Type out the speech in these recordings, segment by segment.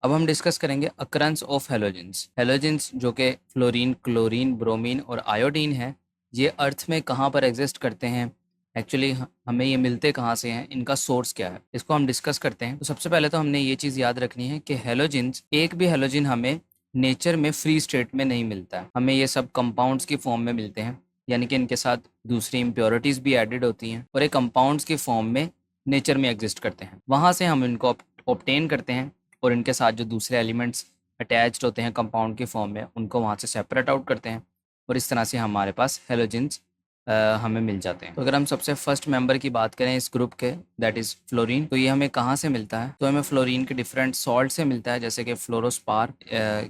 अब हम डिस्कस करेंगे अकरेंस ऑफ हेलोजेंस। हेलोजेंस जो कि फ्लोरीन, क्लोरीन, ब्रोमीन और आयोडीन है, ये अर्थ में कहाँ पर एग्जिस्ट करते हैं, एक्चुअली हमें ये मिलते कहाँ से हैं, इनका सोर्स क्या है, इसको हम डिस्कस करते हैं। तो सबसे पहले तो हमने ये चीज़ याद रखनी है कि हेलोजेंस, एक भी हेलोजन हमें नेचर में फ्री स्टेट में नहीं मिलता है, हमें ये सब कंपाउंड्स की फॉर्म में मिलते हैं, यानी कि इनके साथ दूसरी इम्प्योरिटीज़ भी एडेड होती हैं और ये कंपाउंड्स की फॉर्म में नेचर में एग्जिस्ट करते हैं। वहाँ से हम इनको ऑब्टेन करते हैं और इनके साथ जो दूसरे एलिमेंट्स अटैच्ड होते हैं कंपाउंड की फॉर्म में, उनको वहाँ से सेपरेट आउट करते हैं और इस तरह से हमारे पास हेलोजेंस हमें मिल जाते हैं। तो अगर हम सबसे फर्स्ट मेंबर की बात करें इस ग्रुप के, दैट इज़ फ्लोरीन, तो ये हमें कहाँ से मिलता है? तो हमें फ्लोरीन के डिफरेंट सॉल्ट से मिलता है, जैसे कि फ्लोरोस्पार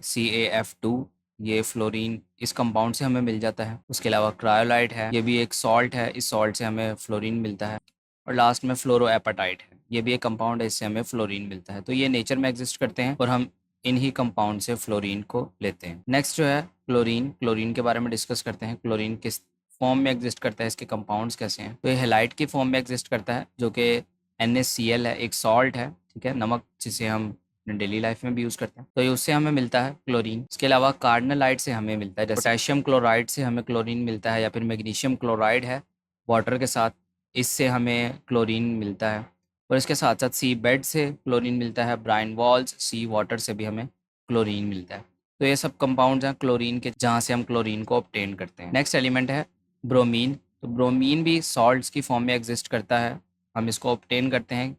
CaF2, ये फ्लोरीन इस कंपाउंड से हमें मिल जाता है। उसके अलावा क्रायोलाइट है, ये भी एक सॉल्ट है, इस सॉल्ट से हमें फ्लोरीन मिलता है। और लास्ट में फ्लोरोएपेटाइट है, ये भी एक कंपाउंड है, इससे हमें फ्लोरीन मिलता है। तो ये नेचर में एग्जिस्ट करते हैं और हम इन्हीं कंपाउंड से फ्लोरीन को लेते हैं। नेक्स्ट जो है क्लोरीन, क्लोरीन के बारे में डिस्कस करते हैं। क्लोरीन किस फॉर्म में एग्जिस्ट करता है, इसके कंपाउंड्स कैसे हैं? तो ये हेलाइट की फॉर्म में एग्जिस्ट करता है, जो कि NaCl है, एक सॉल्ट है, ठीक है, नमक, जिसे हम डेली लाइफ में भी यूज़ करते हैं। तो ये उससे हमें मिलता है क्लोरीन। इसके अलावा कार्बोनाइट से हमें मिलता है, जैसे पोटेशियम क्लोराइड से हमें क्लोरीन मिलता है, या फिर मैग्नीशियम क्लोराइड है वाटर के साथ, इससे हमें क्लोरीन मिलता है। और इसके साथ साथ सी बेड से क्लोरीन मिलता है, ब्राइन वॉल्स, सी वाटर से भी हमें क्लोरीन मिलता है। तो ये सब कंपाउंड्स हैं क्लोरीन के, जहाँ से हम क्लोरीन को ऑब्टेन करते हैं। नेक्स्ट एलिमेंट है ब्रोमीन। तो ब्रोमीन भी सॉल्ट्स की फॉर्म में एग्जिस्ट करता है, हम इसको ऑब्टेन करते हैं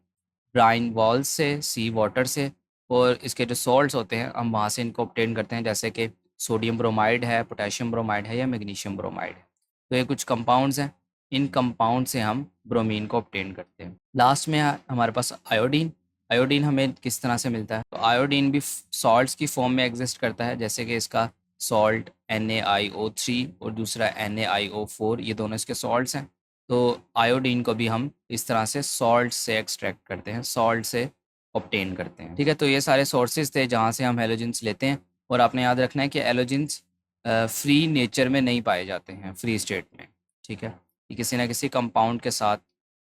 ब्राइन वॉल्स से, सी वाटर से, और इसके जो सॉल्ट्स होते हैं हम वहाँ से इनको ऑब्टेन करते हैं, जैसे कि सोडियम ब्रोमाइड है, पोटेशियम ब्रोमाइड है, या मैग्नीशियम ब्रोमाइड है। तो ये कुछ कंपाउंड्स हैं, इन कंपाउंड से हम ब्रोमीन को ऑब्टेन करते हैं। लास्ट में है हमारे पास आयोडीन। आयोडीन हमें किस तरह से मिलता है? तो आयोडीन भी सॉल्ट्स की फॉर्म में एग्जिस्ट करता है, जैसे कि इसका सॉल्ट NaIO3 और दूसरा NaIO4, ये दोनों इसके सॉल्ट्स हैं। तो आयोडीन को भी हम इस तरह से सॉल्ट से एक्सट्रैक्ट करते हैं, सॉल्ट से ऑब्टेन करते हैं, ठीक है। तो ये सारे सोर्सेज थे जहाँ से हम हेलोजेंस लेते हैं, और आपने याद रखना है कि हेलोजेंस फ्री नेचर में नहीं पाए जाते हैं, फ्री स्टेट में, ठीक है। ये किसी ना किसी कंपाउंड के साथ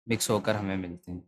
मिक्स होकर हमें मिलते हैं।